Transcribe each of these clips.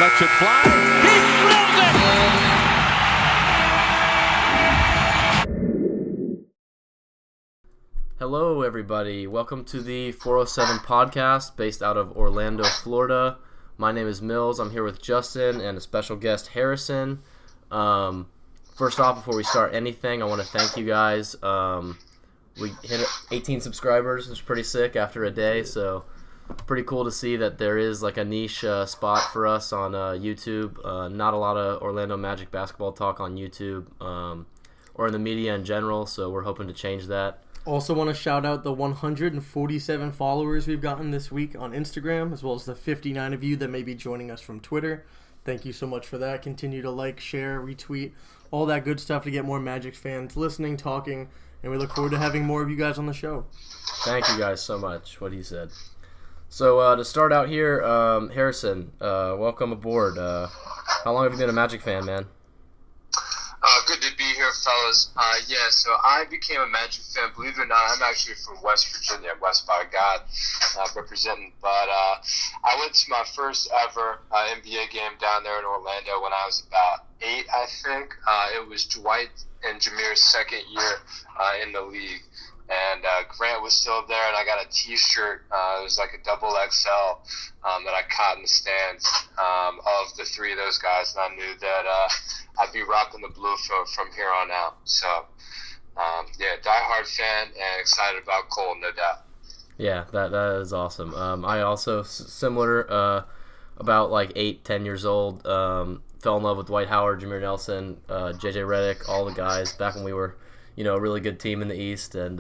lets it fly. He throws it! Hello, everybody. Welcome to the 407 podcast based out of Orlando, Florida. My name is Mills. I'm here with Justin and a special guest, Harrison. First off, before we start anything, I want to thank you guys. We hit 18 subscribers. It's pretty sick after a day, so pretty cool to see that there is like a niche spot for us on YouTube. Not a lot of Orlando Magic basketball talk on YouTube or in the media in general, so we're hoping to change that. Also want to shout out the 147 followers we've gotten this week on Instagram, as well as the 59 of you that may be joining us from Twitter. Thank you so much for that. Continue to like, share, retweet, all that good stuff to get more Magic fans listening, talking, and we look forward to having more of you guys on the show. Thank you guys so much, what he said. So to start out here, Harrison, welcome aboard. How long have you been a Magic fan, man? Good to be here, fellas. So I became a Magic fan. Believe it or not, I'm actually from West Virginia, West by God, representing. But I went to my first ever NBA game down there in Orlando when I was about 8, I think. It was Dwight and Jameer's second year in the league. And Grant was still there, and I got a T-shirt. It was like a double XL that I caught in the stands of the three of those guys, and I knew that I'd be rocking the blue from here on out. So, diehard fan and excited about Cole, no doubt. Yeah, that is awesome. I also, similar, about like 8-10 years old, fell in love with Dwight Howard, Jameer Nelson, JJ Redick, all the guys back when we were a really good team in the East, and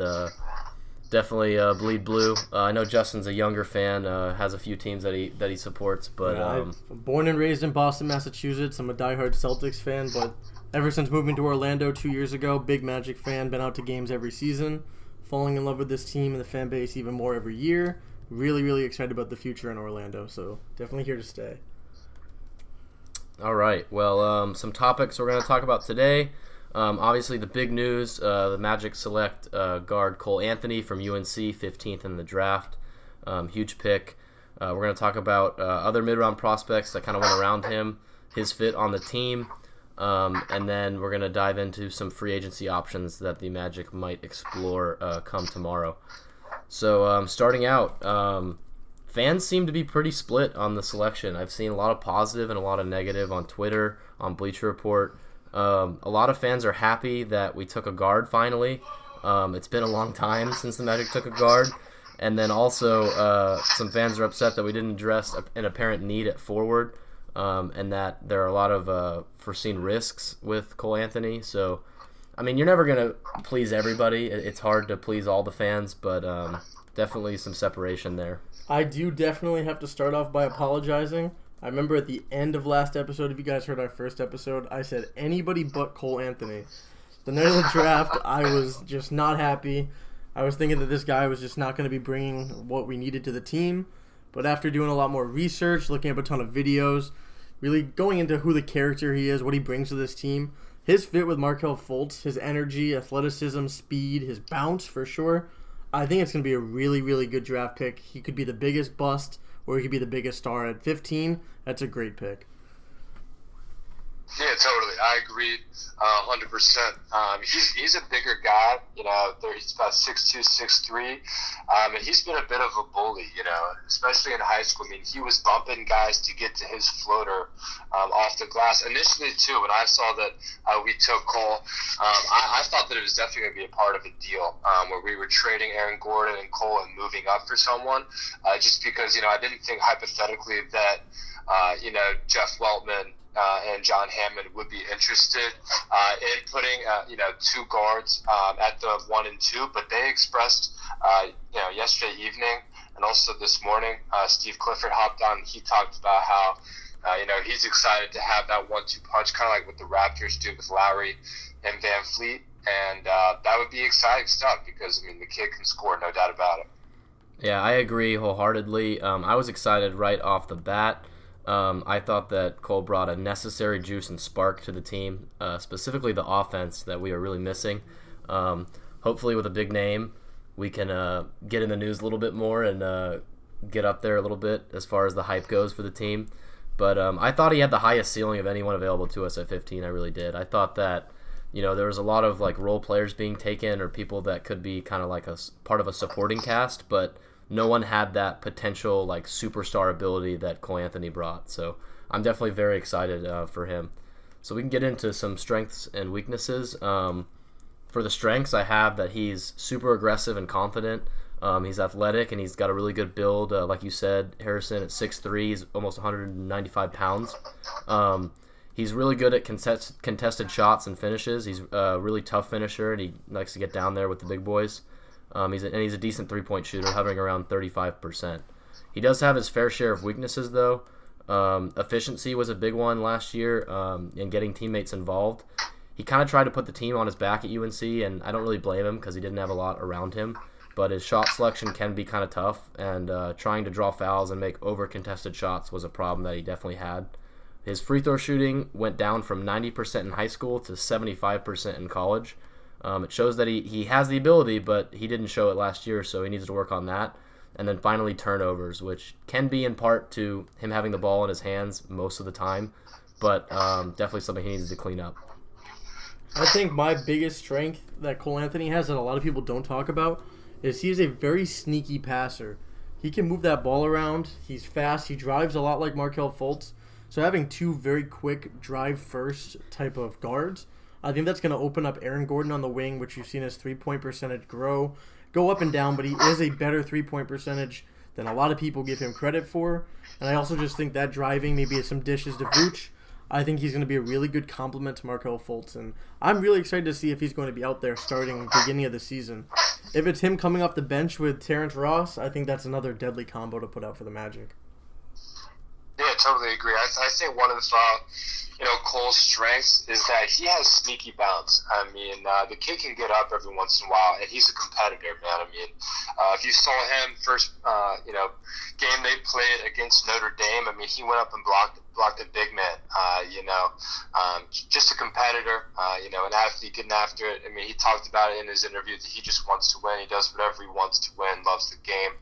definitely bleed blue. I know Justin's a younger fan, has a few teams that he supports, but I'm born and raised in Boston, Massachusetts. I'm a diehard Celtics fan, but ever since moving to Orlando 2 years ago, big Magic fan, been out to games every season, falling in love with this team and the fan base even more every year. Really, really excited about the future in Orlando, so definitely here to stay. All right, well, some topics we're going to talk about today. Obviously, the big news, the Magic select guard Cole Anthony from UNC, 15th in the draft. Huge pick. We're going to talk about other mid-round prospects that kind of went around him, his fit on the team, and then we're going to dive into some free agency options that the Magic might explore come tomorrow. So starting out, fans seem to be pretty split on the selection. I've seen a lot of positive and a lot of negative on Twitter, on Bleacher Report. A lot of fans are happy that we took a guard finally. It's been a long time since the Magic took a guard. And then also some fans are upset that we didn't address an apparent need at forward, and that there are a lot of foreseen risks with Cole Anthony. So, I mean, you're never going to please everybody. It's hard to please all the fans, but definitely some separation there. I do definitely have to start off by apologizing. I remember at the end of last episode, if you guys heard our first episode, I said anybody but Cole Anthony. The night of the draft, I was just not happy. I was thinking that this guy was just not going to be bringing what we needed to the team. But after doing a lot more research, looking up a ton of videos, really going into who the character he is, what he brings to this team, his fit with Markelle Fultz, his energy, athleticism, speed, his bounce for sure, I think it's going to be a really, really good draft pick. He could be the biggest bust, or he could be the biggest star. At 15, that's a great pick. Yeah, totally. I agree 100%. He's a bigger guy, he's about 6'2", 6'3", and he's been a bit of a bully, especially in high school. I mean, he was bumping guys to get to his floater off the glass. Initially, too, when I saw that we took Cole, I thought that it was definitely going to be a part of a deal where we were trading Aaron Gordon and Cole and moving up for someone, just because, I didn't think hypothetically that, Jeff Weltman and John Hammond would be interested in putting, two guards at the 1 and 2, but they expressed, yesterday evening and also this morning, Steve Clifford hopped on and he talked about how, he's excited to have that 1-2 punch, kind of like what the Raptors do with Lowry and Van Fleet, and that would be exciting stuff because, the kid can score, no doubt about it. Yeah, I agree wholeheartedly. I was excited right off the bat. I thought that Cole brought a necessary juice and spark to the team, specifically the offense that we are really missing. Hopefully with a big name, we can get in the news a little bit more and get up there a little bit as far as the hype goes for the team. But I thought he had the highest ceiling of anyone available to us at 15. I really did. I thought that, there was a lot of like role players being taken or people that could be kind of like a part of a supporting cast, but no one had that potential like superstar ability that Cole Anthony brought. So I'm definitely very excited for him. So we can get into some strengths and weaknesses. For the strengths, I have that he's super aggressive and confident. He's athletic and he's got a really good build. Like you said, Harrison at 6'3", he's almost 195 pounds. He's really good at contested shots and finishes. He's a really tough finisher and he likes to get down there with the big boys. He's a decent three-point shooter, hovering around 35%. He does have his fair share of weaknesses, though. Efficiency was a big one last year in getting teammates involved. He kind of tried to put the team on his back at UNC, and I don't really blame him because he didn't have a lot around him. But his shot selection can be kind of tough, and trying to draw fouls and make over-contested shots was a problem that he definitely had. His free throw shooting went down from 90% in high school to 75% in college. It shows that he has the ability, but he didn't show it last year, so he needs to work on that. And then finally turnovers, which can be in part to him having the ball in his hands most of the time, but definitely something he needs to clean up. I think my biggest strength that Cole Anthony has that a lot of people don't talk about is he is a very sneaky passer. He can move that ball around. He's fast. He drives a lot like Markelle Fultz. So having two very quick drive-first type of guards, I think that's going to open up Aaron Gordon on the wing, which you've seen his three-point percentage go up and down, but he is a better three-point percentage than a lot of people give him credit for. And I also just think that driving, maybe some dishes to Vooch, I think he's going to be a really good complement to Markelle Fultz. And I'm really excited to see if he's going to be out there starting beginning of the season. If it's him coming off the bench with Terrence Ross, I think that's another deadly combo to put out for the Magic. Yeah, totally agree. I think one of Cole's strengths is that he has sneaky bounce. I mean, the kid can get up every once in a while, and he's a competitor, man. I mean, if you saw him first, game they played against Notre Dame, I mean, he went up and blocked a big man. Just a competitor, an athlete getting after it. I mean, he talked about it in his interview that he just wants to win. He does whatever he wants to win, loves the game.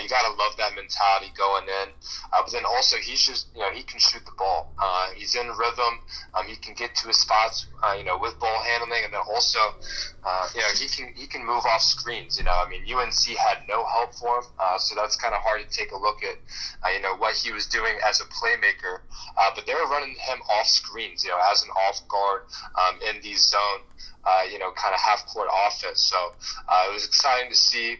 You got to love that mentality going in. But then also, he's just, he can shoot the ball. He's in rhythm. He can get to his spots, with ball handling. And then also, he can move off screens. I mean, UNC had no help for him. So that's kind of hard to take a look at, what he was doing as a playmaker. But they were running him off screens, as an off guard in the zone, kind of half court offense. So it was exciting to see,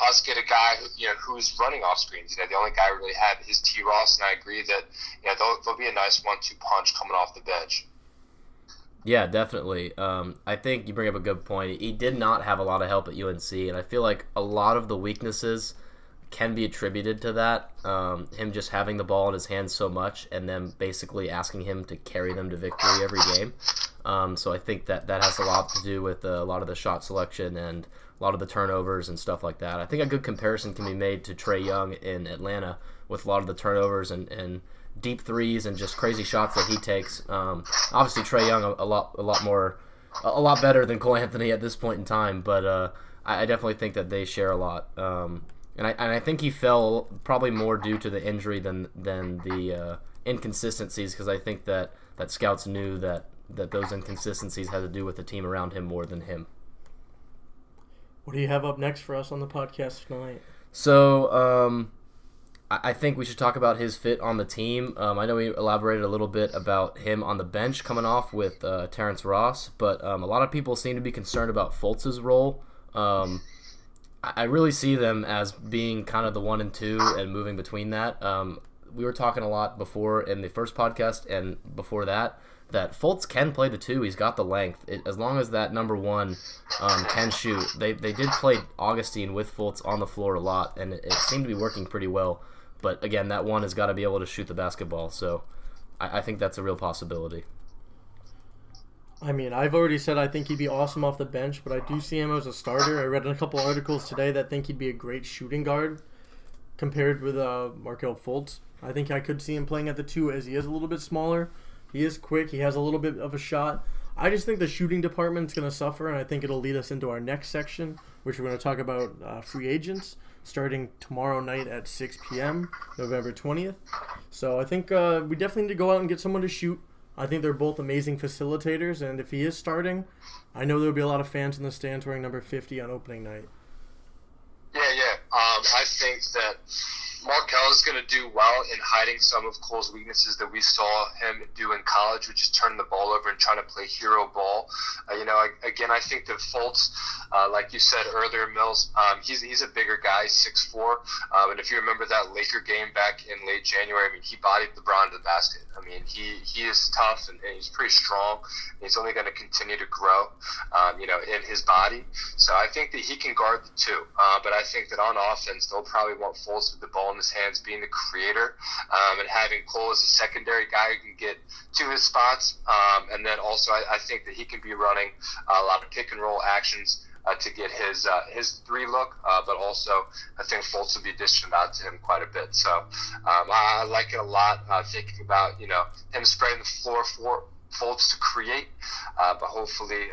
us get a guy who's running off screens. The only guy we really had is T. Ross, and I agree that there'll be a nice 1-2 punch coming off the bench. Yeah, definitely. I think you bring up a good point. He did not have a lot of help at UNC, and I feel like a lot of the weaknesses can be attributed to that. Him just having the ball in his hands so much and then basically asking him to carry them to victory every game. So I think that has a lot to do with a lot of the shot selection and a lot of the turnovers and stuff like that. I think a good comparison can be made to Trae Young in Atlanta with a lot of the turnovers and deep threes and just crazy shots that he takes. Obviously, Trae Young a lot better than Cole Anthony at this point in time, but I definitely think that they share a lot. And I think he fell probably more due to the injury than the inconsistencies, because I think that scouts knew that those inconsistencies had to do with the team around him more than him. What do you have up next for us on the podcast tonight? So I think we should talk about his fit on the team. I know we elaborated a little bit about him on the bench coming off with Terrence Ross, but a lot of people seem to be concerned about Fultz's role. I really see them as being kind of the 1 and 2 and moving between that. We were talking a lot before in the first podcast and before that Fultz can play the 2. He's got the length. As long as that number 1 can shoot. They did play Augustine with Fultz on the floor a lot, and it seemed to be working pretty well. But again, that 1 has got to be able to shoot the basketball. So I think that's a real possibility. I mean, I've already said I think he'd be awesome off the bench, but I do see him as a starter. I read in a couple articles today that think he'd be a great shooting guard compared with Markelle Fultz. I think I could see him playing at the 2 as he is a little bit smaller. He is quick. He has a little bit of a shot. I just think the shooting department is going to suffer, and I think it'll lead us into our next section, which we're going to talk about free agents starting tomorrow night at 6 p.m., November 20th. So I think we definitely need to go out and get someone to shoot. I think they're both amazing facilitators, and if he is starting, I know there will be a lot of fans in the stands wearing number 50 on opening night. Yeah. I think that Markelle is going to do well in hiding some of Cole's weaknesses that we saw him do in college, which is turning the ball over and trying to play hero ball. I think that Fultz, like you said earlier, Mills, he's a bigger guy, 6'4", and if you remember that Laker game back in late January, I mean, he bodied LeBron to the basket. I mean, he is tough and he's pretty strong. He's only going to continue to grow, in his body. So I think that he can guard the two. But I think that on offense, they'll probably want Fultz with the ball in his hands, being the creator, and having Cole as a secondary guy who can get to his spots. And then also, I think that he can be running a lot of pick and roll actions to get his 3 look, but also I think Fultz will be dishing it out to him quite a bit. So I like it a lot. Thinking about him spreading the floor for Fultz to create, but hopefully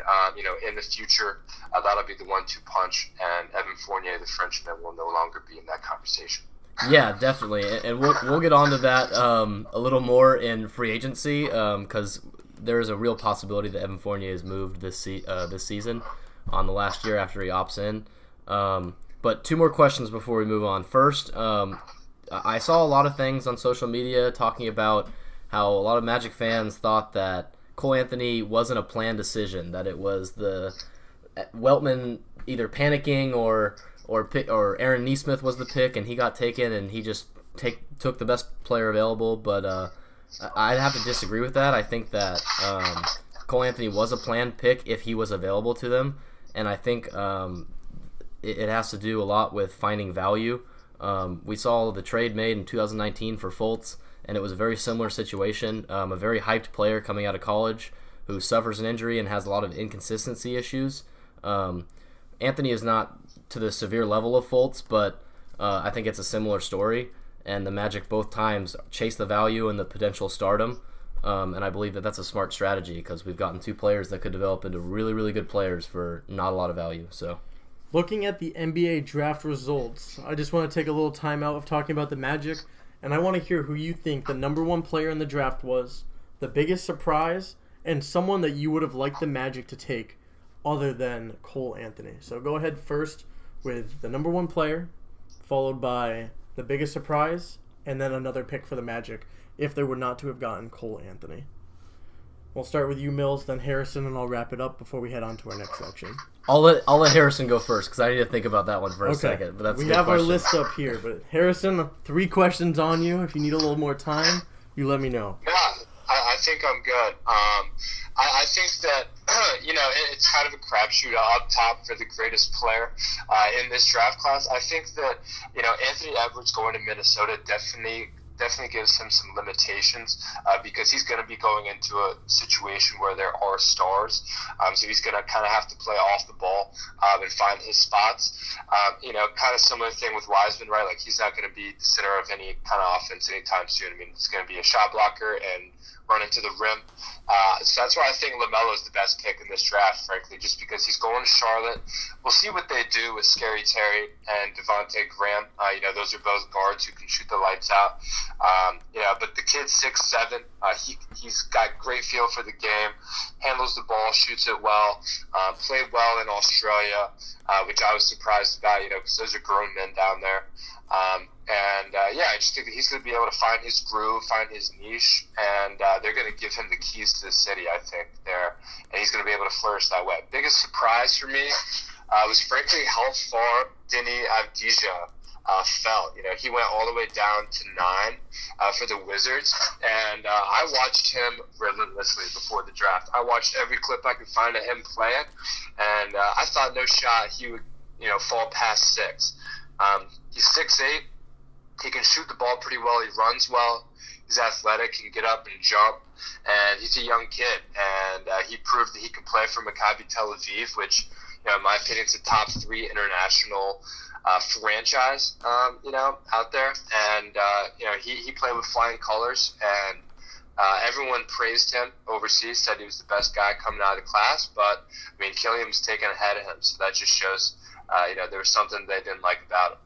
in the future that'll be the 1-2 punch, and Evan Fournier, the Frenchman, will no longer be in that conversation. Yeah, definitely, and we'll get on to that a little more in free agency, because there is a real possibility that Evan Fournier is moved this season on the last year after he opts in. But 2 more questions before we move on. First, I saw a lot of things on social media talking about how a lot of Magic fans thought that Cole Anthony wasn't a planned decision, that it was the Weltman either panicking or Aaron Nesmith was the pick and he got taken and he just took the best player available. But I'd have to disagree with that. I think that Cole Anthony was a planned pick if he was available to them, and I think it has to do a lot with finding value. We saw the trade made in 2019 for Fultz, and it was a very similar situation. A very hyped player coming out of college who suffers an injury and has a lot of inconsistency issues. Anthony is not to the severe level of Fultz, but I think it's a similar story, and the Magic both times chase the value and the potential stardom, and I believe that that's a smart strategy because we've gotten 2 players that could develop into really, really good players for not a lot of value. So, looking at the NBA draft results, I just want to take a little time out of talking about the Magic, and I want to hear who you think the number 1 player in the draft was, the biggest surprise, and someone that you would have liked the Magic to take other than Cole Anthony. So go ahead first with the number 1 player, followed by the biggest surprise, and then another pick for the Magic if they were not to have gotten Cole Anthony. We'll start with you, Mills, then Harrison, and I'll wrap it up before we head on to our next section. I'll let Harrison go first because I need to think about that one for a second. But that's we a good have question. our list up here, but Harrison, 3 questions on you. If you need a little more time, you let me know. Yeah, I think I'm good. I think that it's kind of a crapshoot up top for the greatest player in this draft class. I think that Anthony Edwards going to Minnesota definitely gives him some limitations because he's going to be going into a situation where there are stars. So he's going to kind of have to play off the ball and find his spots. Kind of similar thing with Wiseman, right? Like he's not going to be the center of any kind of offense anytime soon. I mean, it's going to be a shot blocker and run into the rim. So that's why I think LaMelo is the best pick in this draft, frankly, just because he's going to Charlotte. We'll see what they do with Scary Terry and Devontae Graham. Those are both guards who can shoot the lights out. But the kid's 6'7". He's got great feel for the game, handles the ball, shoots it well, played well in Australia, which I was surprised about, because those are grown men down there. I just think that he's going to be able to find his groove, find his niche, and they're going to give him the keys to the city, I think, there, and he's going to be able to flourish that way. Biggest surprise for me was, frankly, how far Deni Avdija fell. He went all the way down to 9 for the Wizards, and I watched him relentlessly before the draft. I watched every clip I could find of him playing, and I thought no shot he would, fall past 6. He's 6'8". He can shoot the ball pretty well. He runs well. He's athletic. He can get up and jump. And he's a young kid. And he proved that he can play for Maccabi Tel Aviv, which, in my opinion, is a top 3 international franchise, out there. And, he played with flying colors. And Everyone praised him overseas, said he was the best guy coming out of the class, but, I mean, Killian was taken ahead of him, so that just shows, there was something they didn't like about him.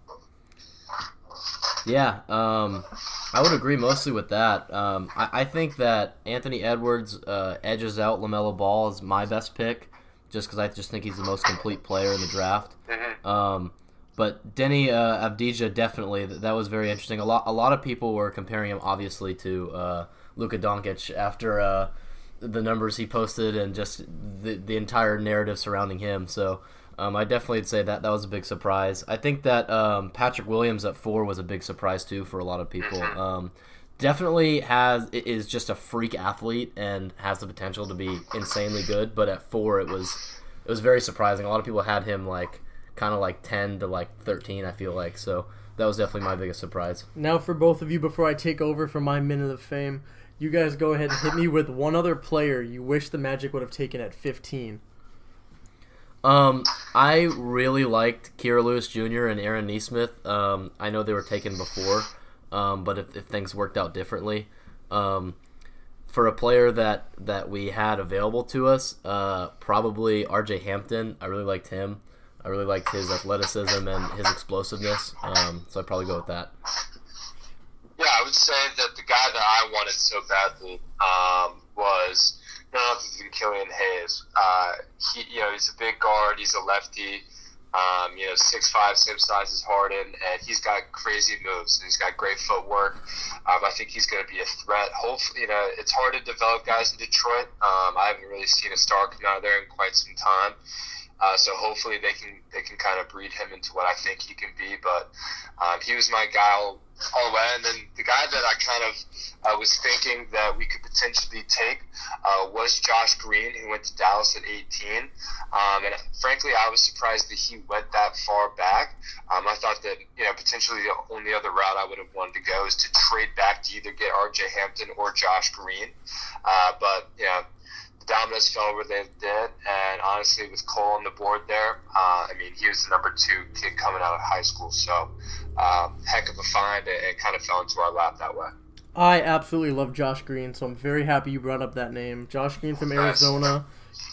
Yeah, I would agree mostly with that. I think that Anthony Edwards edges out LaMelo Ball as my best pick, just because I just think he's the most complete player in the draft. Mm-hmm. But Denny Avdija, definitely, that was very interesting. A lot of people were comparing him, obviously, to Luka Doncic after the numbers he posted and just the entire narrative surrounding him. So I definitely would say that was a big surprise. I think that Patrick Williams at 4 was a big surprise too for a lot of people. Definitely is just a freak athlete and has the potential to be insanely good. But at 4, it was very surprising. A lot of people had him kind of 10 to 13. I feel like so. That was definitely my biggest surprise. Now for both of you, before I take over for my minute of fame, you guys go ahead and hit me with one other player you wish the Magic would have taken at 15. I really liked Kira Lewis Jr. and Aaron Nesmith. I know they were taken before, but if things worked out differently, for a player that we had available to us, probably RJ Hampton. I really liked him. I really liked his athleticism and his explosiveness. So I'd probably go with that. Yeah, I would say that the guy that I wanted so badly was none other than Killian Hayes. He's a big guard. He's a lefty. 6'5", same size as Harden, and he's got crazy moves. And he's got great footwork. I think he's going to be a threat. Hopefully, it's hard to develop guys in Detroit. I haven't really seen a star come out of there in quite some time. So hopefully they can kind of breed him into what I think he can be. But he was my guy all the way. And then the guy that I kind of was thinking that we could potentially take was Josh Green, who went to Dallas at 18. And frankly, I was surprised that he went that far back. I thought that potentially the only other route I would have wanted to go is to trade back to either get RJ Hampton or Josh Green. But dominoes fell where they did, and honestly, with Cole on the board there, he was the number 2 kid coming out of high school, so heck of a find. It kind of fell into our lap that way. I absolutely love Josh Green, so I'm very happy you brought up that name. Josh Green from Arizona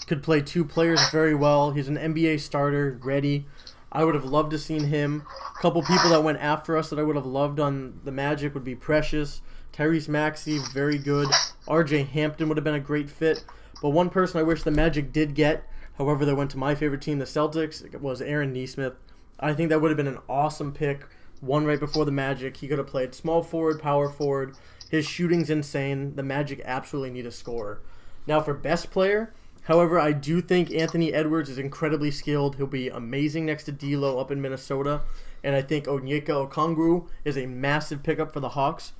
could play 2 players very well. He's an NBA starter, ready. I would have loved to seen him. A couple people that went after us that I would have loved on the Magic would be Precious, Tyrese Maxey, very good. RJ Hampton would have been a great fit. But one person I wish the Magic did get, however, that went to my favorite team, the Celtics, was Aaron Nesmith. I think that would have been an awesome pick. One right before the Magic. He could have played small forward, power forward. His shooting's insane. The Magic absolutely need a scorer. Now for best player, however, I do think Anthony Edwards is incredibly skilled. He'll be amazing next to D'Lo up in Minnesota. And I think Onyeka Okongwu is a massive pickup for the Hawks.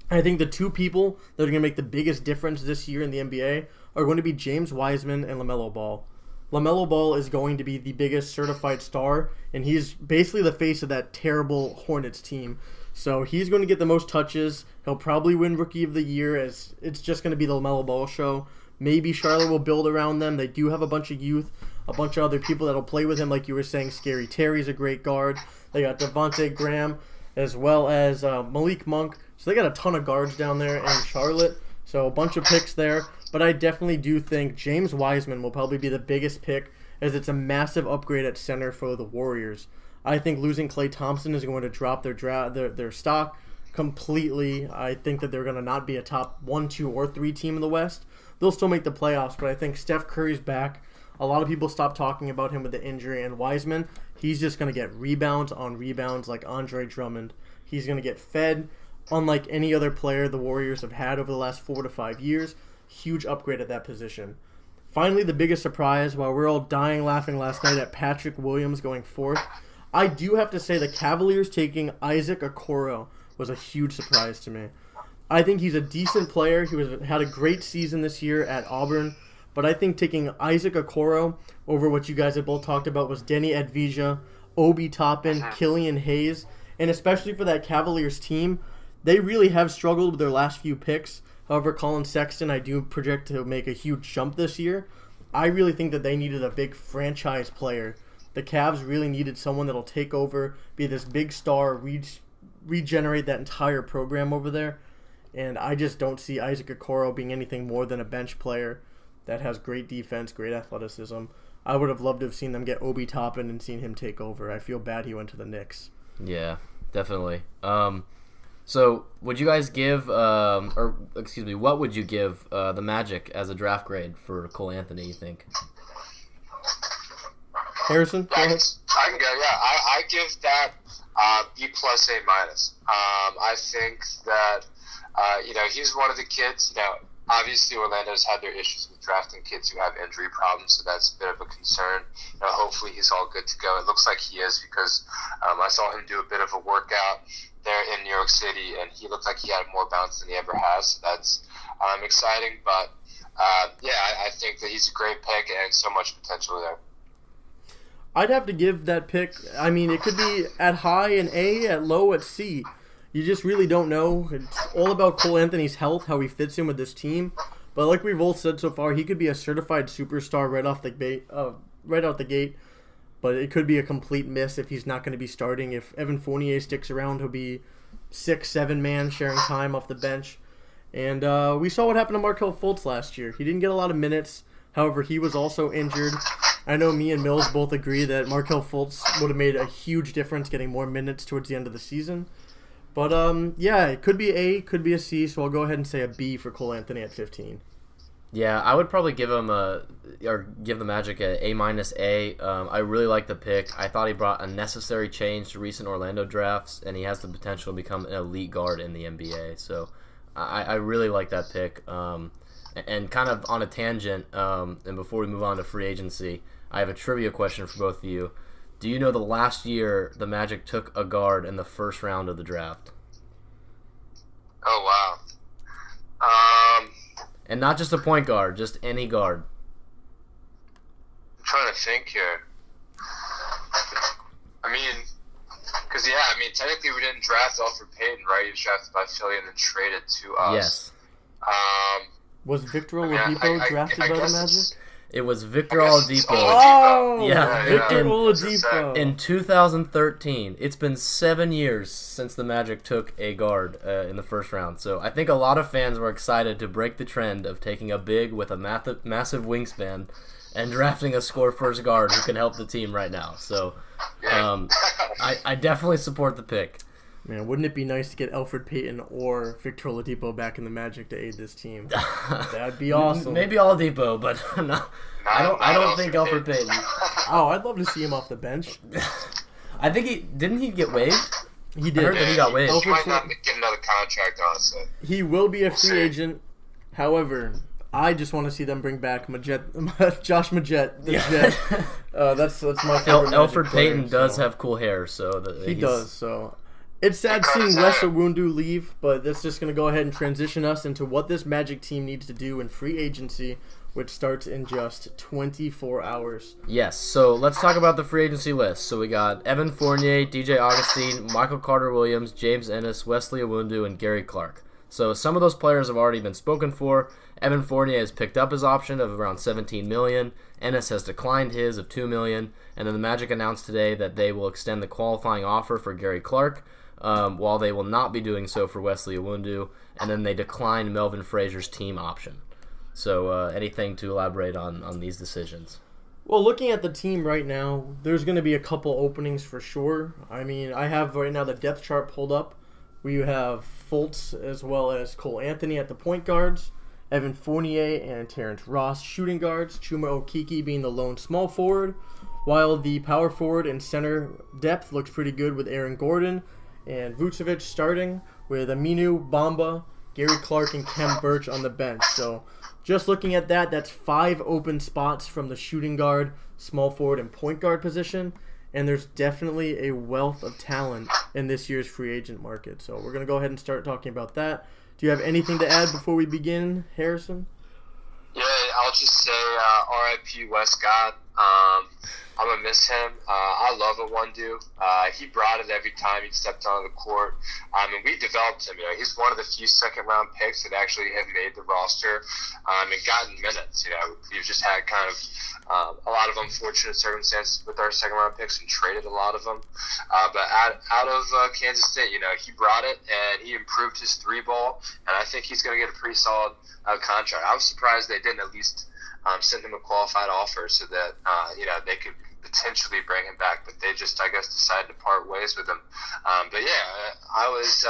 I think the 2 people that are going to make the biggest difference this year in the NBA are going to be James Wiseman and LaMelo Ball. LaMelo Ball is going to be the biggest certified star, and he's basically the face of that terrible Hornets team. So he's going to get the most touches. He'll probably win Rookie of the Year, as it's just going to be the LaMelo Ball show. Maybe Charlotte will build around them. They do have a bunch of youth, a bunch of other people that will play with him, like you were saying. Scary Terry's a great guard. They got Devontae Graham as well as Malik Monk. So they got a ton of guards down there in Charlotte. So a bunch of picks there. But I definitely do think James Wiseman will probably be the biggest pick, as it's a massive upgrade at center for the Warriors. I think losing Klay Thompson is going to drop their stock completely. I think that they're going to not be a top 1, 2, or 3 team in the West. They'll still make the playoffs, but I think Steph Curry's back. A lot of people stopped talking about him with the injury, and Wiseman, he's just going to get rebounds on rebounds like Andre Drummond. He's going to get fed, unlike any other player the Warriors have had over the last 4 to 5 years. Huge upgrade at that position. Finally, the biggest surprise, while we're all dying laughing last night at Patrick Williams going 4th, I do have to say the Cavaliers taking Isaac Okoro was a huge surprise to me. I think he's a decent player. He had a great season this year at Auburn, but I think taking Isaac Okoro over what you guys had both talked about was Denny Advija, Obi Toppin, Killian Hayes, and especially for that Cavaliers team, they really have struggled with their last few picks. However, Colin Sexton, I do project to make a huge jump this year. I really think that they needed a big franchise player. The Cavs really needed someone that'll take over, be this big star, regenerate that entire program over there. And I just don't see Isaac Okoro being anything more than a bench player that has great defense, great athleticism. I would have loved to have seen them get Obi Toppin and seen him take over. I feel bad he went to the Knicks. Yeah, definitely. So would you guys give, what would you give the Magic as a draft grade for Cole Anthony, you think? Harrison, go ahead. I can go, yeah. I give that B plus A minus. I think that, he's one of the kids, obviously Orlando's had their issues with drafting kids who have injury problems, so that's a bit of a concern. Hopefully he's all good to go. It looks like he is because I saw him do a bit of a workout there in New York City, and he looked like he had more bounce than he ever has. So that's exciting, but I think that he's a great pick and so much potential there. I'd have to give that pick. I mean, it could be at high an A, at low at C. You just really don't know. It's all about Cole Anthony's health, how he fits in with this team. But like we've all said so far, he could be a certified superstar right out the gate. But it could be a complete miss if he's not going to be starting. If Evan Fournier sticks around, he'll be 6-7 man sharing time off the bench. And we saw what happened to Markelle Fultz last year. He didn't get a lot of minutes. However, he was also injured. I know me and Mills both agree that Markelle Fultz would have made a huge difference getting more minutes towards the end of the season. But, it could be A, could be a C, so I'll go ahead and say a B for Cole Anthony at 15. Yeah, I would probably give the Magic a A-. I really like the pick. I thought he brought a necessary change to recent Orlando drafts, and he has the potential to become an elite guard in the NBA. So I really like that pick. And kind of on a tangent, and before we move on to free agency, I have a trivia question for both of you. Do you know the last year the Magic took a guard in the first round of the draft? Oh, wow. And not just a point guard, just any guard. I'm trying to think here. Technically we didn't draft Elfrid Payton, right? He was drafted by Philly and then traded to us. Yes. Was Victor Oladipo drafted by the Magic? It was Victor Oladipo. Oh, yeah, Victor Oladipo. In 2013, it's been 7 years since the Magic took a guard in the first round. So I think a lot of fans were excited to break the trend of taking a big with a massive wingspan and drafting a score-first guard who can help the team right now. So I definitely support the pick. Man, wouldn't it be nice to get Elfrid Payton or Victor Oladipo back in the Magic to aid this team? That'd be awesome. Maybe Oladipo, but I don't think Elfrid Payton. Oh, I'd love to see him off the bench. I think didn't he get waived? He did. I heard that he got waived. He might not get another contract, honestly. He will be a free agent. However, I just want to see them bring back Josh Majette, the Jet. That's my favorite. Elfrid Payton does have cool hair, so he does. So it's sad seeing Wes Iwundu leave, but that's just going to go ahead and transition us into what this Magic team needs to do in free agency, which starts in just 24 hours. Yes, so let's talk about the free agency list. So we got Evan Fournier, DJ Augustine, Michael Carter-Williams, James Ennis, Wesley Iwundu, and Gary Clark. So some of those players have already been spoken for. Evan Fournier has picked up his option of around $17 million. Ennis has declined his of $2 million. And then the Magic announced today that they will extend the qualifying offer for Gary Clark, while they will not be doing so for Wesley Iwundu. And then they declined Melvin Frazier's team option. So anything to elaborate on these decisions? Well, looking at the team right now, there's going to be a couple openings for sure. I mean, I have right now the depth chart pulled up. We have Fultz as well as Cole Anthony at the point guards, Evan Fournier and Terrence Ross shooting guards, Chuma Okeke being the lone small forward, while the power forward and center depth looks pretty good with Aaron Gordon and Vucevic starting, with Aminu, Bamba, Gary Clark, and Kem Birch on the bench. So just looking at that, that's 5 open spots from the shooting guard, small forward, and point guard position. And there's definitely a wealth of talent in this year's free agent market. So we're going to go ahead and start talking about that. Do you have anything to add before we begin, Harrison? Yeah, I'll just say R.I.P. Wes God. I'm going to miss him. I love Awundu. He brought it every time he stepped onto the court. And we developed him. He's one of the few second-round picks that actually have made the roster and gotten minutes. We've just had kind of a lot of unfortunate circumstances with our second-round picks and traded a lot of them. But out of Kansas State, he brought it and he improved his three ball. And I think he's going to get a pretty solid contract. I was surprised they didn't at least send him a qualified offer so that they could potentially bring him back, but they just, I guess, decided to part ways with him. But yeah, I was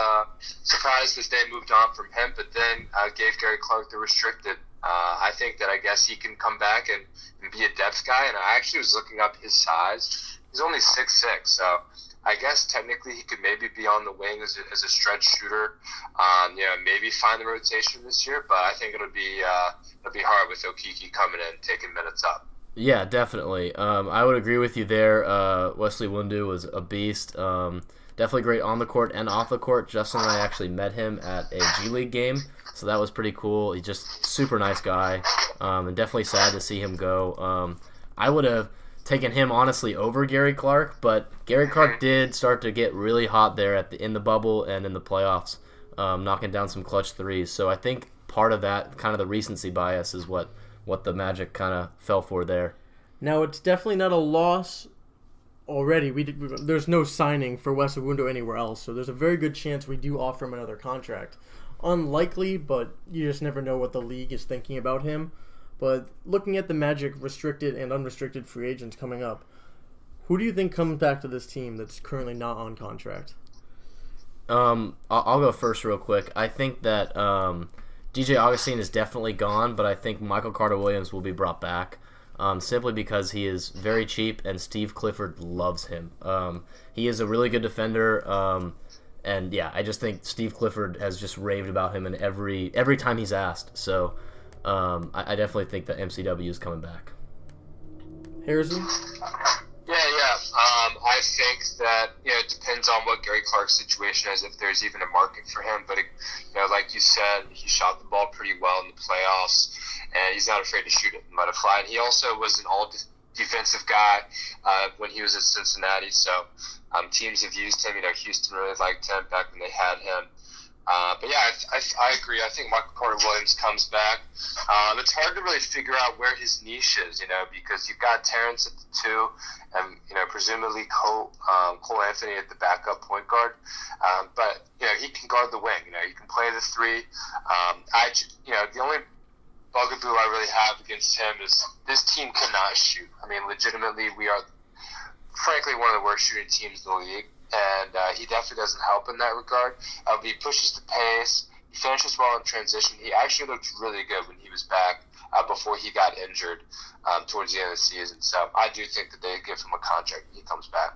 surprised that they moved on from him, but then gave Gary Clark the restricted. I think that I guess he can come back and be a depth guy, and I actually was looking up his size. He's only 6'6", so I guess technically he could maybe be on the wing as a stretch shooter. Maybe find the rotation this year, but I think it'll be hard with Okiki coming in, taking minutes up. Yeah, definitely. I would agree with you there. Wesley Wundu was a beast. Definitely great on the court and off the court. Justin and I actually met him at a G League game, so that was pretty cool. He's just super nice guy, and definitely sad to see him go. I would have taken him honestly over Gary Clark, but Gary Clark did start to get really hot there in the bubble and in the playoffs, knocking down some clutch threes. So I think part of that, kind of the recency bias, is what the Magic kind of fell for there. Now, it's definitely not a loss already. There's no signing for Wes Iwundo anywhere else, so there's a very good chance we do offer him another contract. Unlikely, but you just never know what the league is thinking about him. But looking at the Magic restricted and unrestricted free agents coming up, who do you think comes back to this team that's currently not on contract? I'll go first real quick. I think that DJ Augustine is definitely gone, but I think Michael Carter-Williams will be brought back simply because he is very cheap and Steve Clifford loves him. He is a really good defender, and yeah, I just think Steve Clifford has just raved about him in every time he's asked. So I definitely think that MCW is coming back. Harrison? Yeah. I think that it depends on what Gary Clark's situation is, if there's even a market for him. But like you said, he shot the ball pretty well in the playoffs, and he's not afraid to shoot it and let it fly. And he also was an all-defensive guy when he was at Cincinnati. So teams have used him. Houston really liked him back when they had him. But yeah, I agree. I think Michael Carter-Williams comes back. It's hard to really figure out where his niche is, because you've got Terrence at the 2, and presumably Cole Anthony at the backup point guard. But he can guard the wing. He can play the 3. The only bugaboo I really have against him is this team cannot shoot. I mean, legitimately, we are, frankly, one of the worst shooting teams in the league. And he definitely doesn't help in that regard. But he pushes the pace. He finishes well in transition. He actually looked really good when he was back before he got injured towards the end of the season. So I do think that they give him a contract when he comes back.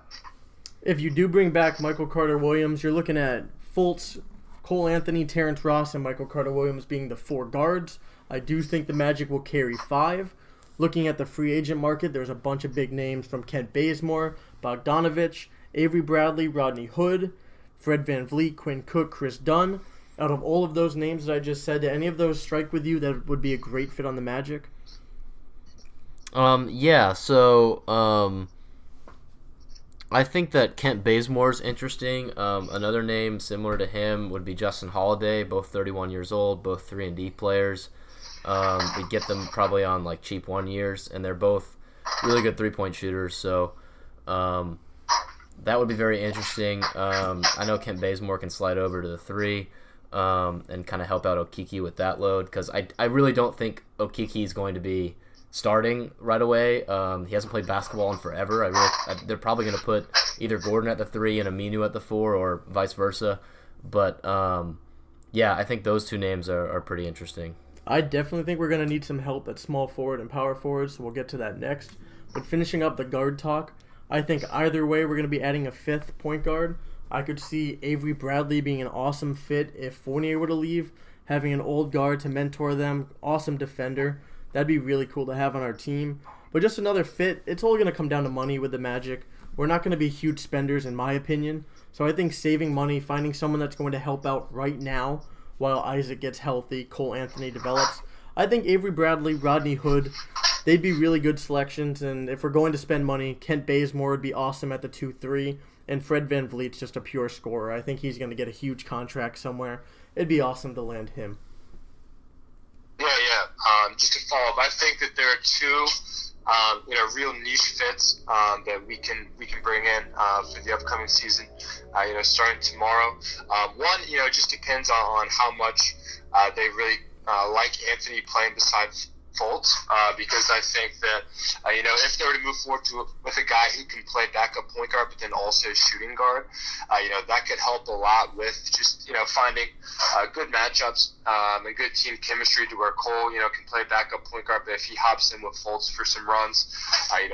If you do bring back Michael Carter-Williams, you're looking at Fultz, Cole Anthony, Terrence Ross, and Michael Carter-Williams being the 4 guards. I do think the Magic will carry 5. Looking at the free agent market, there's a bunch of big names from Kent Bazemore, Bogdanovich, Avery Bradley, Rodney Hood, Fred VanVleet, Quinn Cook, Chris Dunn. Out of all of those names that I just said, do any of those strike with you that would be a great fit on the Magic? Yeah, so I think that Kent Bazemore is interesting. Another name similar to him would be Justin Holiday, both 31 years old, both 3-and-D players. We get them probably on cheap 1 years, and they're both really good 3-point shooters, so that would be very interesting. I know Kent Bazemore can slide over to the 3 and kind of help out Okiki with that load, because I really don't think Okiki is going to be starting right away. He hasn't played basketball in forever. They're probably going to put either Gordon at the 3 and Aminu at the 4, or vice versa. But yeah, I think those 2 names are pretty interesting. I definitely think we're going to need some help at small forward and power forward, so we'll get to that next. But finishing up the guard talk, I think either way we're going to be adding a 5th point guard. I could see Avery Bradley being an awesome fit if Fournier were to leave, having an old guard to mentor them, awesome defender. That'd be really cool to have on our team. But just another fit, it's all going to come down to money with the Magic. We're not going to be huge spenders in my opinion. So I think saving money, finding someone that's going to help out right now while Isaac gets healthy, Cole Anthony develops. I think Avery Bradley, Rodney Hood, they'd be really good selections. And if we're going to spend money, Kent Bazemore would be awesome at the 2-3. And Fred VanVleet's just a pure scorer. I think he's going to get a huge contract somewhere. It'd be awesome to land him. Yeah. Just to follow up, I think that there are two, real niche fits that we can bring in for the upcoming season. Starting tomorrow. One, it just depends on how much they really like Anthony playing beside Fultz, because I think that if they were to move forward with a guy who can play backup point guard but then also shooting guard, that could help a lot with just finding good matchups and good team chemistry to where Cole can play backup point guard, but if he hops in with Fultz for some runs,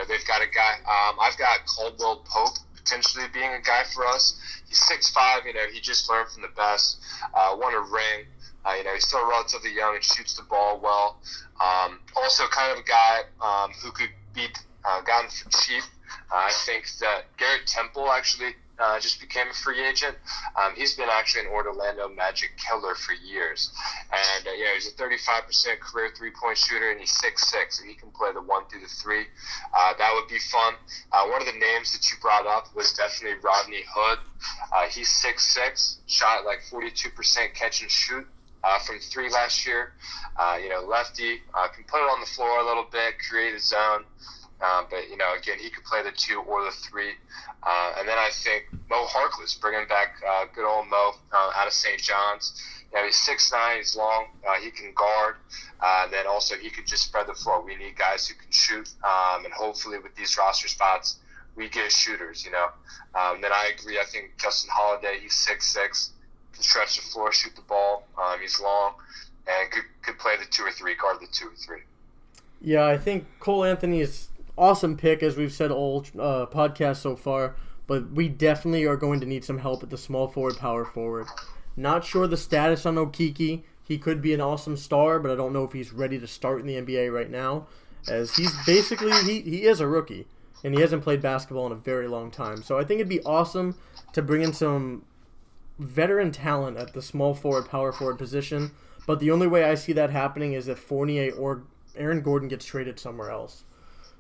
they've got a guy. I've got Caldwell Pope potentially being a guy for us. He's 6'5", he just learned from the best, won a ring. He's still relatively young and shoots the ball well. Also kind of a guy who could be gotten for cheap. I think that Garrett Temple actually just became a free agent. He's been actually an Orlando Magic killer for years. And, he's a 35% career three-point shooter, and he's 6'6", so he can play the 1 through the 3. That would be fun. One of the names that you brought up was definitely Rodney Hood. He's 6'6", shot like 42% catch and shoot from 3 last year. Lefty, can put it on the floor a little bit, create a zone. But, again, he could play the 2 or the 3. And then I think Mo Harkless, bringing back good old Mo out of St. John's. He's 6'9", he's long, he can guard. And then also he could just spread the floor. We need guys who can shoot. And hopefully with these roster spots, we get shooters, Then I agree. I think Justin Holiday, he's 6'6", can stretch the floor, shoot the ball. He's long and could play the 2 or 3, guard the 2 or 3. Yeah, I think Cole Anthony is awesome pick, as we've said all podcast so far, but we definitely are going to need some help at the small forward, power forward. Not sure the status on Okiki. He could be an awesome star, but I don't know if he's ready to start in the NBA right now, as he's basically, he is a rookie, and he hasn't played basketball in a very long time. So I think it'd be awesome to bring in some veteran talent at the small forward, power forward position, but the only way I see that happening is if Fournier or Aaron Gordon gets traded somewhere else.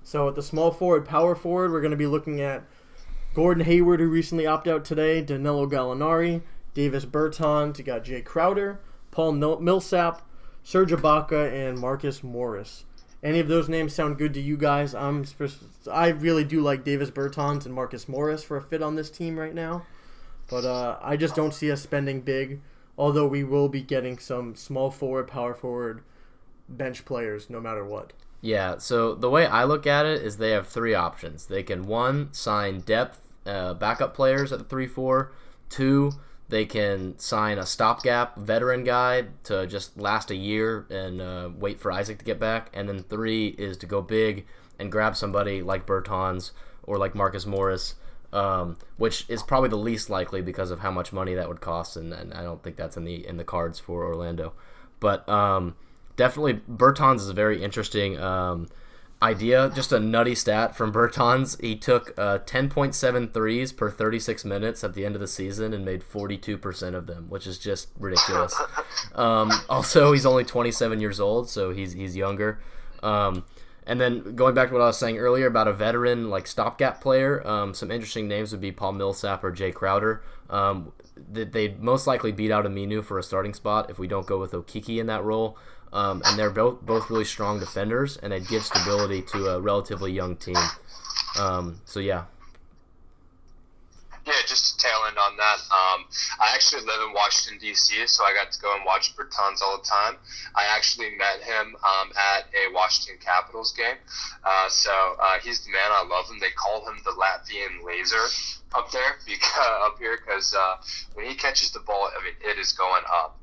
So at the small forward, power forward, we're going to be looking at Gordon Hayward, who recently opted out today, Danilo Gallinari, Davis Bertans, you got Jay Crowder, Paul Millsap, Serge Ibaka, and Marcus Morris. Any of those names sound good to you guys? I really do like Davis Bertans and Marcus Morris for a fit on this team right now. But I just don't see us spending big, although we will be getting some small forward, power forward bench players no matter what. Yeah, so the way I look at it is they have 3 options. They can, 1, sign depth backup players at the 3-4. 2, they can sign a stopgap veteran guy to just last a year and wait for Isaac to get back. And then 3 is to go big and grab somebody like Bertans or like Marcus Morris, which is probably the least likely because of how much money that would cost, and I don't think that's in the cards for Orlando. But definitely Bertans is a very interesting idea. Just a nutty stat from Bertans. He took 10.7 threes per 36 minutes at the end of the season and made 42% of them, which is just ridiculous. Also, he's only 27 years old, so he's younger. And then going back to what I was saying earlier about a veteran like stopgap player, some interesting names would be Paul Millsap or Jay Crowder. They'd most likely beat out Aminu for a starting spot if we don't go with Okiki in that role. And they're both really strong defenders, and they'd give stability to a relatively young team. So yeah. Yeah, just to tail end on that, I actually live in Washington, D.C., so I got to go and watch Bertans all the time. I actually met him at a Washington Capitals game. So he's the man. I love him. They call him the Latvian laser up here because when he catches the ball, I mean, it is going up.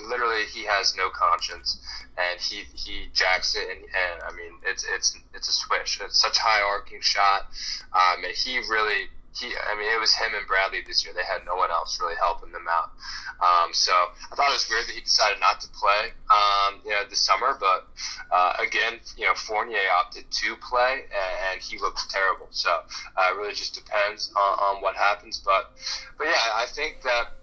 Literally, he has no conscience, and he jacks it, and I mean, it's a swish. It's such a high arcing shot, and it was him and Bradley this year. They had no one else really helping them out. So I thought it was weird that he decided not to play, this summer. But again, Fournier opted to play, and he looked terrible. So it really just depends on what happens. But yeah, I think that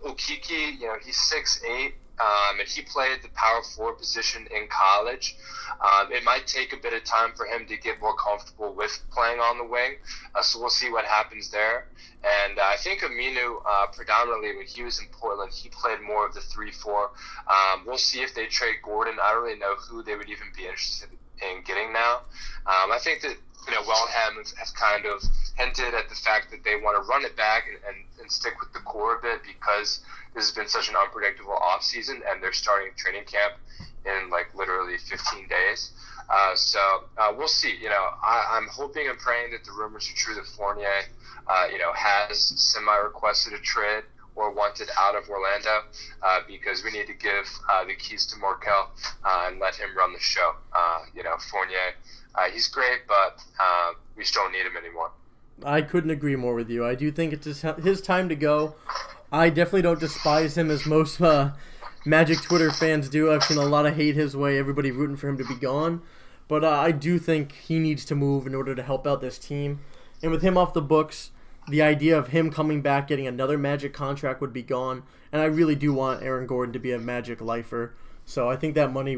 Okiki, he's 6'8". and he played the power forward position in college. It might take a bit of time for him to get more comfortable with playing on the wing, so we'll see what happens there. And I think Aminu, predominantly when he was in Portland, he played more of the 3-4. We'll see if they trade Gordon. I don't really know who they would even be interested in getting now. I think that Wellham has kind of hinted at the fact that they want to run it back and stick with the core a bit, because this has been such an unpredictable offseason, and they're starting training camp in literally 15 days. So we'll see. I'm hoping and praying that the rumors are true that Fournier, has semi-requested a trade or wanted out of Orlando, because we need to give the keys to Morkel and let him run the show. Fournier, he's great, but we just don't need him anymore. I couldn't agree more with you. I do think it's his time to go. I definitely don't despise him as most Magic Twitter fans do. I've seen a lot of hate his way, everybody rooting for him to be gone. But I do think he needs to move in order to help out this team. And with him off the books, the idea of him coming back, getting another Magic contract would be gone. And I really do want Aaron Gordon to be a Magic lifer. So I think that money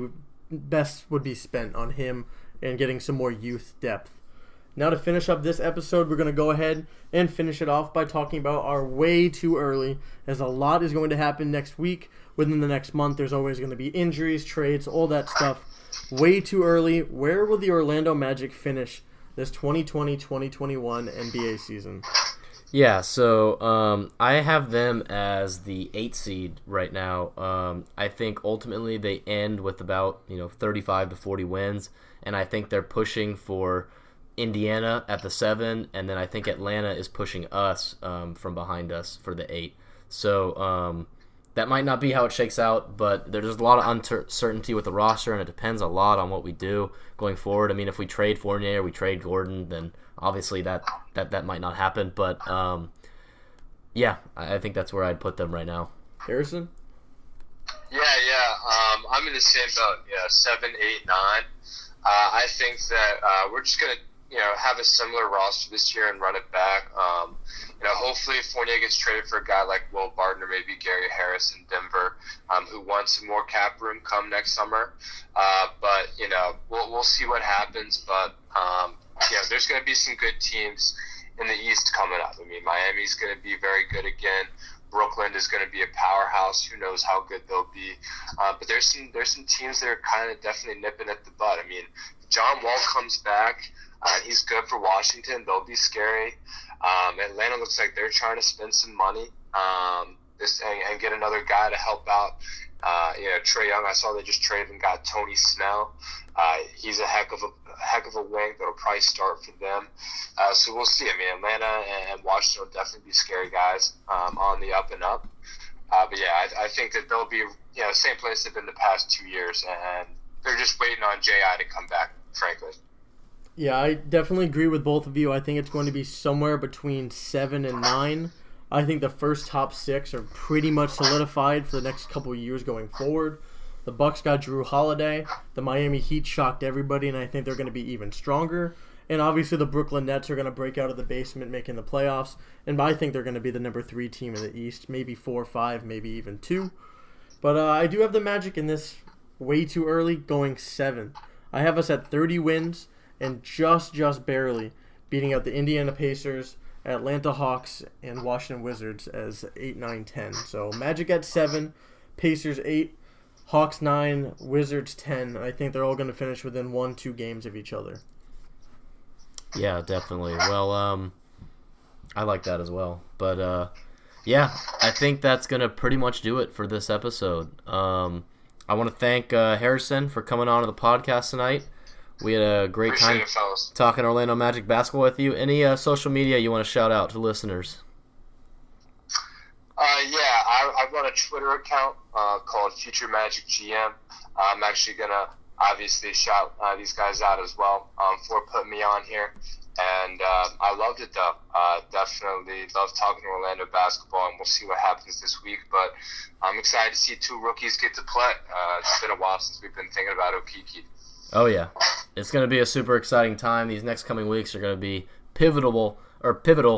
best would be spent on him and getting some more youth depth. Now to finish up this episode, we're going to go ahead and finish it off by talking about our way too early, as a lot is going to happen next week. Within the next month, there's always going to be injuries, trades, all that stuff. Way too early. Where will the Orlando Magic finish this 2020-2021 NBA season? Yeah, so I have them as the 8th seed right now. I think ultimately they end with about 35 to 40 wins, and I think they're pushing for Indiana at the 7, and then I think Atlanta is pushing us from behind us for the 8. So that might not be how it shakes out, but there's a lot of uncertainty with the roster, and it depends a lot on what we do going forward. I mean, if we trade Fournier or we trade Gordon, then obviously that might not happen. But yeah, I think that's where I'd put them right now. Harrison? Yeah. I'm in the same boat. Yeah, 7, 8, 9. I think that we're just gonna have a similar roster this year and run it back. Hopefully Fournier gets traded for a guy like Will Barton or maybe Gary Harris in Denver, who wants some more cap room come next summer. But we'll see what happens. But there's going to be some good teams in the East coming up. I mean, Miami's going to be very good again. Brooklyn is going to be a powerhouse. Who knows how good they'll be? But there's some teams that are kind of definitely nipping at the butt. I mean, John Wall comes back. He's good for Washington. They'll be scary. Atlanta looks like they're trying to spend some money and get another guy to help out. Trae Young, I saw they just traded and got Tony Snell. He's a heck of a wing that'll probably start for them. So we'll see. I mean, Atlanta and Washington will definitely be scary guys on the up and up. But yeah, I think that they'll be the same place they've been the past 2 years, and they're just waiting on J.I. to come back, frankly. Yeah, I definitely agree with both of you. I think it's going to be somewhere between 7 and 9. I think the first top 6 are pretty much solidified for the next couple of years going forward. The Bucks got Drew Holiday. The Miami Heat shocked everybody, and I think they're going to be even stronger. And obviously the Brooklyn Nets are going to break out of the basement, making the playoffs. And I think they're going to be the number 3 team in the East, maybe 4, 5, maybe even 2. But I do have the Magic in this way too early, going 7. I have us at 30 wins and just barely beating out the Indiana Pacers, Atlanta Hawks, and Washington Wizards as 8, 9, 10. So Magic at 7, Pacers 8, Hawks 9, Wizards 10. I think they're all going to finish within 1-2 games of each other. Yeah, definitely. Well, I like that as well. But yeah, I think that's going to pretty much do it for this episode. I want to thank Harrison for coming on to the podcast tonight. We had a great time talking Orlando Magic basketball with you. Any social media you want to shout out to listeners? I run a Twitter account called Future Magic GM. I'm actually going to obviously shout these guys out as well for putting me on here. And I loved it, though. Definitely love talking Orlando basketball, and we'll see what happens this week. But I'm excited to see 2 rookies get to play. It's been a while since we've been thinking about Okiki. Oh, yeah. It's going to be a super exciting time. These next coming weeks are going to be pivotal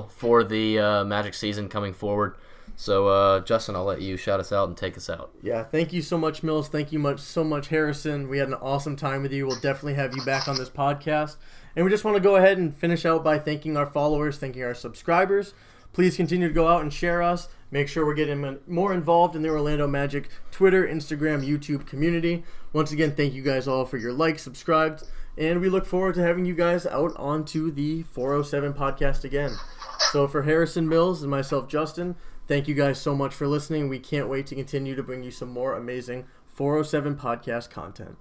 for the Magic season coming forward. So, Justin, I'll let you shout us out and take us out. Yeah, thank you so much, Mills. Thank you so much, Harrison. We had an awesome time with you. We'll definitely have you back on this podcast. And we just want to go ahead and finish out by thanking our followers, thanking our subscribers. Please continue to go out and share us. Make sure we're getting more involved in the Orlando Magic Twitter, Instagram, YouTube community. Once again, thank you guys all for your likes, subscribed, and we look forward to having you guys out onto the 407 podcast again. So for Harrison Mills and myself, Justin, thank you guys so much for listening. We can't wait to continue to bring you some more amazing 407 podcast content.